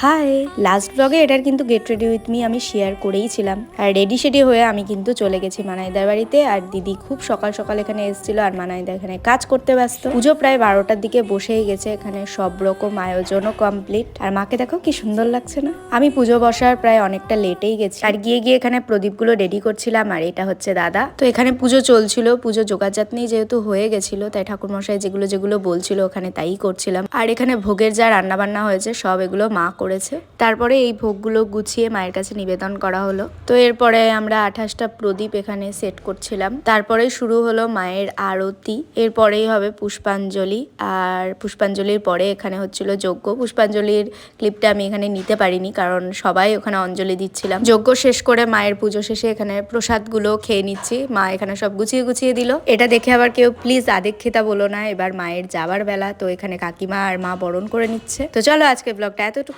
High, last ব্লগে এটার কিন্তু গেট রেডি উইথ মি আমি শেয়ার করেই ছিলাম। আর রেডি সেডি হয়ে আমি কিন্তু চলে গেছি মানাইদার বাড়িতে। আর দিদি খুব সকাল সকাল এখানে এসেছিল, আর মানাইদা এখানে কাজ করতে ব্যস্ত। পুজো প্রায় 12টার দিকে বসেই গেছে, এখানে সব রকম আয়োজনও কমপ্লিট। আর মাকে দেখো কি সুন্দর লাগছে না? আমি পুজো বসার প্রায় অনেকটা লেটেই গেছি, আর গিয়ে এখানে প্রদীপগুলো রেডি করছিলাম। আর এটা হচ্ছে দাদা। তো এখানে পুজো চলছিল, পুজো জোগাড়জাতনি যেহেতু হয়ে গেছিল, তাই ঠাকুরমশাই যেগুলো বলছিল ওখানে তাই করছিলাম। আর এখানে ভোগের যা রান্না বান্না হয়েছে সব এগুলো মা করেছে। তারপরে এই ভোগগুলো গুছিয়ে মায়ের কাছে নিবেদন করা হলো। তো এরপরে আমরা 28টা প্রদীপ এখানে সেট করছিলাম। তারপরে শুরু হলো মায়ের আরতি, এরপরেই হবে পুষ্পাঞ্জলি। আর পুষ্পাঞ্জলির পরে এখানে হচ্ছিল যজ্ঞ। পুষ্পাঞ্জলির ক্লিপটা আমি এখানে নিতে পারিনি, কারণ সবাই ওখানে অঞ্জলি দিচ্ছিলাম। যজ্ঞ শেষ করে মায়ের পুজো শেষে এখানে প্রসাদগুলো খেয়ে নিচ্ছি। মা এখানে সব গুছিয়ে দিল। এটা দেখে আবার কেউ প্লিজ আদেক্ষিতা বলো না, এবার মায়ের যাবার বেলা। তো এখানে কাকিমা আর মা বরণ করে নিচ্ছে। তো চলো আজকে ব্লগটা এতটুকু।